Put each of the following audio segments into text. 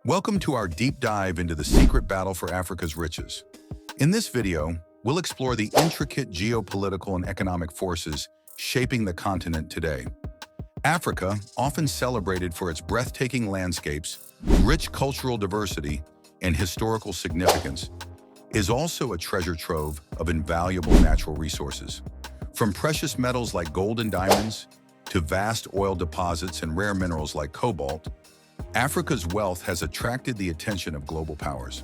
Welcome to our deep dive into the secret battle for Africa's riches. In this video, we'll explore the intricate geopolitical and economic forces shaping the continent today. Africa, often celebrated for its breathtaking landscapes, rich cultural diversity, and historical significance, is also a treasure trove of invaluable natural resources. From precious metals like gold and diamonds to vast oil deposits and rare minerals like cobalt, Africa's wealth has attracted the attention of global powers.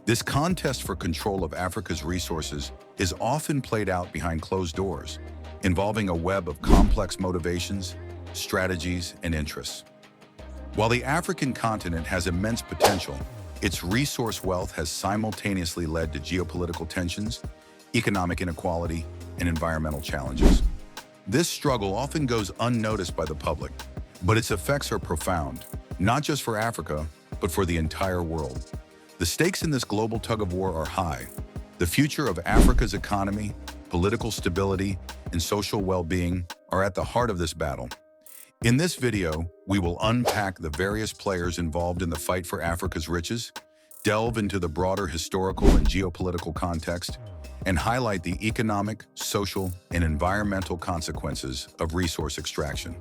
This contest for control of Africa's resources is often played out behind closed doors, involving a web of complex motivations, strategies, and interests. While the African continent has immense potential, its resource wealth has simultaneously led to geopolitical tensions, economic inequality, and environmental challenges. This struggle often goes unnoticed by the public, but its effects are profound, not just for Africa, but for the entire world. The stakes in this global tug-of-war are high. The future of Africa's economy, political stability, and social well-being are at the heart of this battle. In this video, we will unpack the various players involved in the fight for Africa's riches, delve into the broader historical and geopolitical context, and highlight the economic, social, and environmental consequences of resource extraction.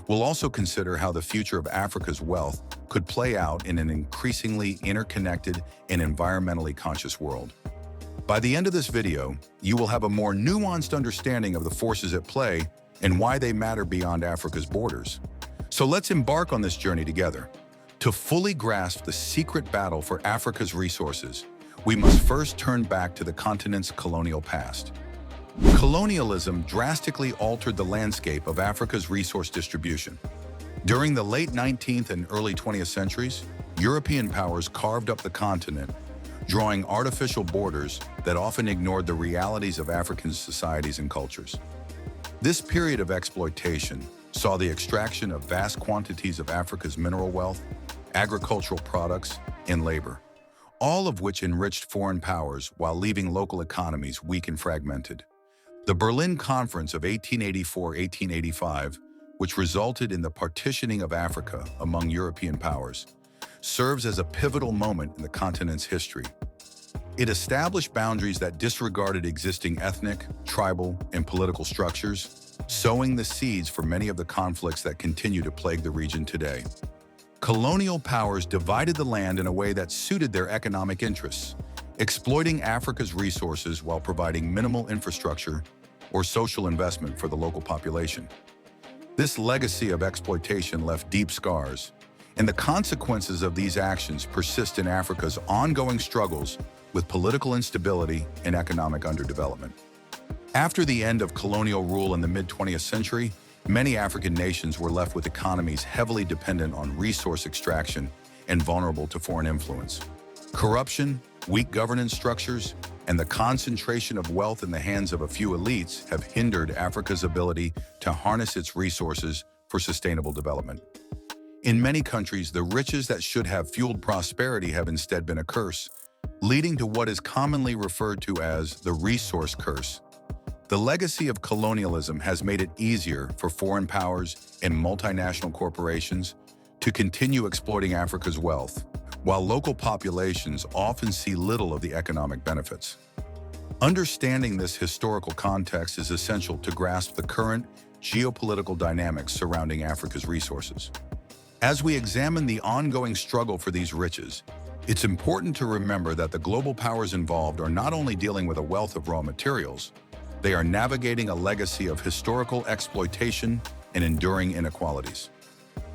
We'll also consider how the future of Africa's wealth could play out in an increasingly interconnected and environmentally conscious world. By the end of this video, you will have a more nuanced understanding of the forces at play and why they matter beyond Africa's borders. So let's embark on this journey together. To fully grasp the secret battle for Africa's resources, we must first turn back to the continent's colonial past. Colonialism drastically altered the landscape of Africa's resource distribution. During the late 19th and early 20th centuries, European powers carved up the continent, drawing artificial borders that often ignored the realities of African societies and cultures. This period of exploitation saw the extraction of vast quantities of Africa's mineral wealth, agricultural products, and labor, all of which enriched foreign powers while leaving local economies weak and fragmented. The Berlin Conference of 1884-1885, which resulted in the partitioning of Africa among European powers, serves as a pivotal moment in the continent's history. It established boundaries that disregarded existing ethnic, tribal, and political structures, sowing the seeds for many of the conflicts that continue to plague the region today. Colonial powers divided the land in a way that suited their economic interests, exploiting Africa's resources while providing minimal infrastructure or social investment for the local population. This legacy of exploitation left deep scars, and the consequences of these actions persist in Africa's ongoing struggles with political instability and economic underdevelopment. After the end of colonial rule in the mid-20th century, many African nations were left with economies heavily dependent on resource extraction and vulnerable to foreign influence. Corruption, weak governance structures, and the concentration of wealth in the hands of a few elites have hindered Africa's ability to harness its resources for sustainable development. In many countries, the riches that should have fueled prosperity have instead been a curse, leading to what is commonly referred to as the resource curse. The legacy of colonialism has made it easier for foreign powers and multinational corporations to continue exploiting Africa's wealth, while local populations often see little of the economic benefits. Understanding this historical context is essential to grasp the current geopolitical dynamics surrounding Africa's resources. As we examine the ongoing struggle for these riches, it's important to remember that the global powers involved are not only dealing with a wealth of raw materials, they are navigating a legacy of historical exploitation and enduring inequalities.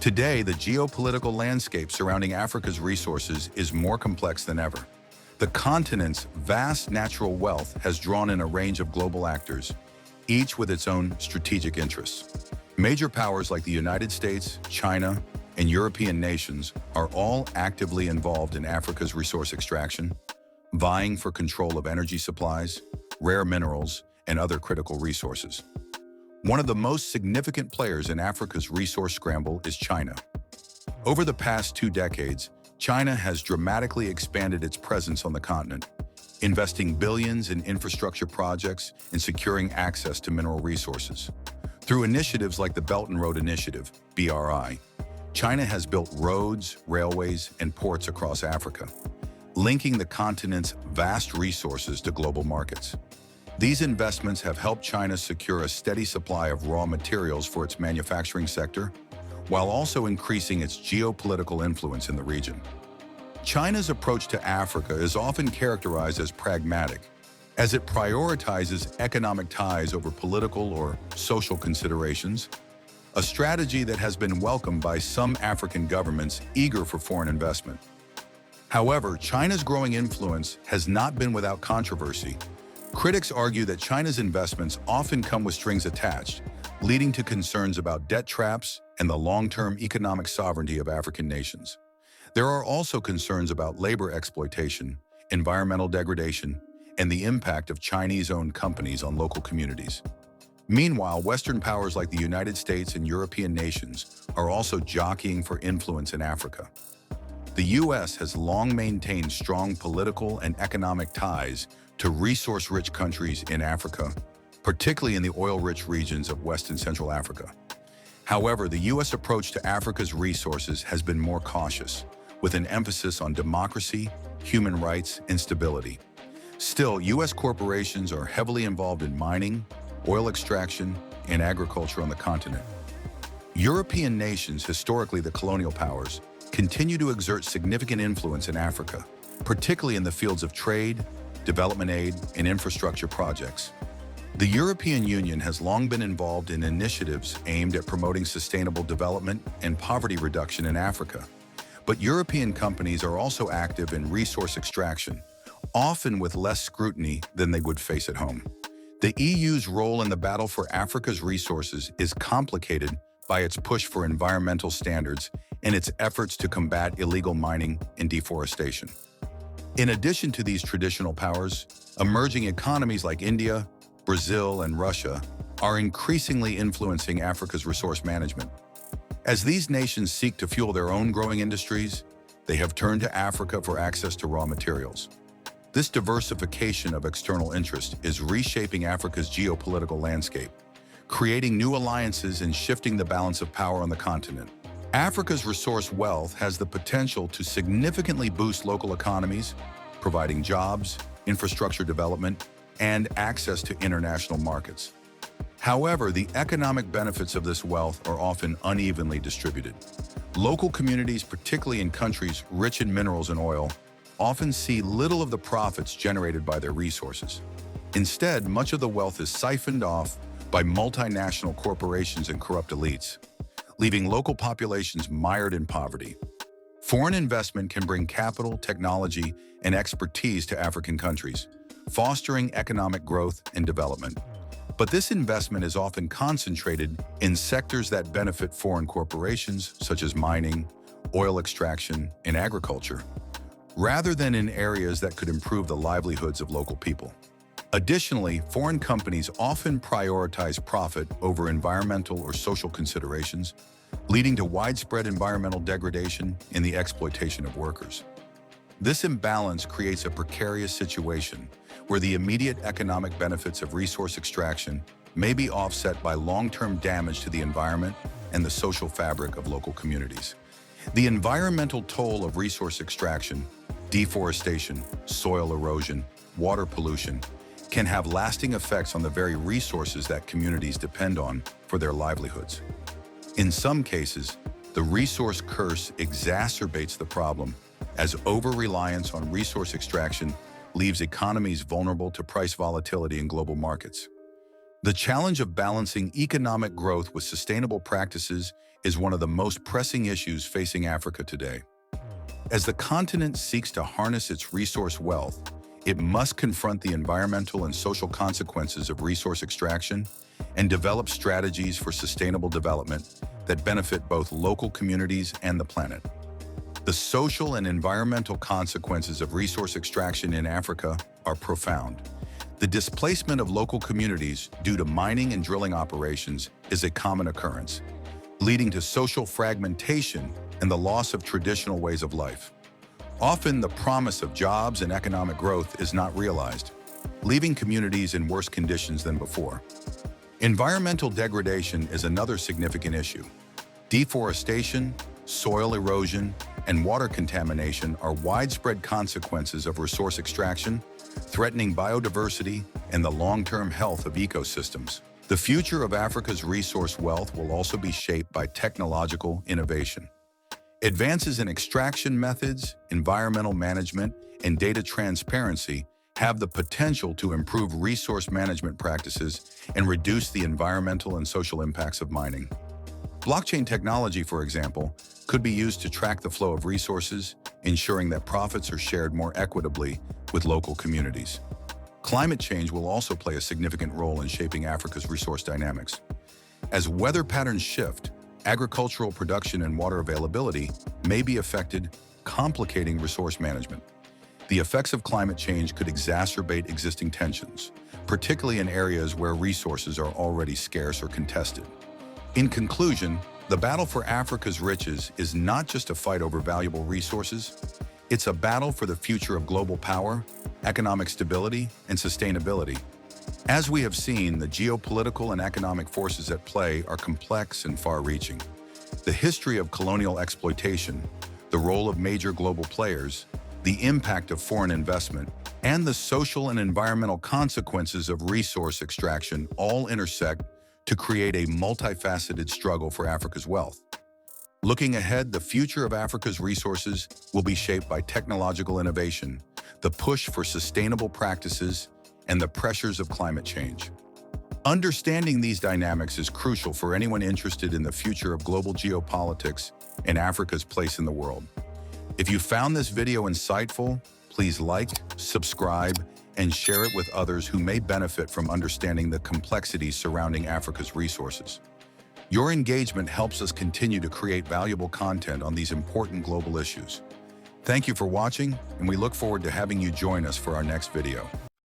Today, the geopolitical landscape surrounding Africa's resources is more complex than ever. The continent's vast natural wealth has drawn in a range of global actors, each with its own strategic interests. Major powers like the United States, China, and European nations are all actively involved in Africa's resource extraction, vying for control of energy supplies, rare minerals, and other critical resources. One of the most significant players in Africa's resource scramble is China. Over the past 2 decades, China has dramatically expanded its presence on the continent, investing billions in infrastructure projects and securing access to mineral resources. Through initiatives like the Belt and Road Initiative, BRI, China has built roads, railways, and ports across Africa, linking the continent's vast resources to global markets. These investments have helped China secure a steady supply of raw materials for its manufacturing sector, while also increasing its geopolitical influence in the region. China's approach to Africa is often characterized as pragmatic, as it prioritizes economic ties over political or social considerations, a strategy that has been welcomed by some African governments eager for foreign investment. However, China's growing influence has not been without controversy. Critics argue that China's investments often come with strings attached, leading to concerns about debt traps and the long-term economic sovereignty of African nations. There are also concerns about labor exploitation, environmental degradation, and the impact of Chinese-owned companies on local communities. Meanwhile, Western powers like the United States and European nations are also jockeying for influence in Africa. The U.S. has long maintained strong political and economic ties to resource-rich countries in Africa, particularly in the oil-rich regions of West and Central Africa. However, the U.S. approach to Africa's resources has been more cautious, with an emphasis on democracy, human rights, and stability. Still, U.S. corporations are heavily involved in mining, oil extraction, and agriculture on the continent. European nations, historically the colonial powers, continue to exert significant influence in Africa, particularly in the fields of trade, development aid, and infrastructure projects. The European Union has long been involved in initiatives aimed at promoting sustainable development and poverty reduction in Africa. But European companies are also active in resource extraction, often with less scrutiny than they would face at home. The EU's role in the battle for Africa's resources is complicated by its push for environmental standards and its efforts to combat illegal mining and deforestation. In addition to these traditional powers, emerging economies like India, Brazil, and Russia are increasingly influencing Africa's resource management. As these nations seek to fuel their own growing industries, they have turned to Africa for access to raw materials. This diversification of external interest is reshaping Africa's geopolitical landscape, creating new alliances and shifting the balance of power on the continent. Africa's resource wealth has the potential to significantly boost local economies, providing jobs, infrastructure development, and access to international markets. However, the economic benefits of this wealth are often unevenly distributed. Local communities, particularly in countries rich in minerals and oil, often see little of the profits generated by their resources. Instead, much of the wealth is siphoned off by multinational corporations and corrupt elites, leaving local populations mired in poverty. Foreign investment can bring capital, technology, and expertise to African countries, fostering economic growth and development. But this investment is often concentrated in sectors that benefit foreign corporations, such as mining, oil extraction, and agriculture, rather than in areas that could improve the livelihoods of local people. Additionally, foreign companies often prioritize profit over environmental or social considerations, leading to widespread environmental degradation and the exploitation of workers. This imbalance creates a precarious situation where the immediate economic benefits of resource extraction may be offset by long-term damage to the environment and the social fabric of local communities. The environmental toll of resource extraction, deforestation, soil erosion, water pollution, can have lasting effects on the very resources that communities depend on for their livelihoods. In some cases, the resource curse exacerbates the problem, as over-reliance on resource extraction leaves economies vulnerable to price volatility in global markets. The challenge of balancing economic growth with sustainable practices is one of the most pressing issues facing Africa today. As the continent seeks to harness its resource wealth, it must confront the environmental and social consequences of resource extraction and develop strategies for sustainable development that benefit both local communities and the planet. The social and environmental consequences of resource extraction in Africa are profound. The displacement of local communities due to mining and drilling operations is a common occurrence, leading to social fragmentation and the loss of traditional ways of life. Often, the promise of jobs and economic growth is not realized, leaving communities in worse conditions than before. Environmental degradation is another significant issue. Deforestation, soil erosion, and water contamination are widespread consequences of resource extraction, threatening biodiversity and the long-term health of ecosystems. The future of Africa's resource wealth will also be shaped by technological innovation. Advances in extraction methods, environmental management, and data transparency have the potential to improve resource management practices and reduce the environmental and social impacts of mining. Blockchain technology, for example, could be used to track the flow of resources, ensuring that profits are shared more equitably with local communities. Climate change will also play a significant role in shaping Africa's resource dynamics. As weather patterns shift, agricultural production and water availability may be affected, complicating resource management. The effects of climate change could exacerbate existing tensions, particularly in areas where resources are already scarce or contested. In conclusion, the battle for Africa's riches is not just a fight over valuable resources, it's a battle for the future of global power, economic stability, and sustainability. As we have seen, the geopolitical and economic forces at play are complex and far-reaching. The history of colonial exploitation, the role of major global players, the impact of foreign investment, and the social and environmental consequences of resource extraction all intersect to create a multifaceted struggle for Africa's wealth. Looking ahead, the future of Africa's resources will be shaped by technological innovation, the push for sustainable practices, and the pressures of climate change. Understanding these dynamics is crucial for anyone interested in the future of global geopolitics and Africa's place in the world. If you found this video insightful, please like, subscribe, and share it with others who may benefit from understanding the complexities surrounding Africa's resources. Your engagement helps us continue to create valuable content on these important global issues. Thank you for watching, and we look forward to having you join us for our next video.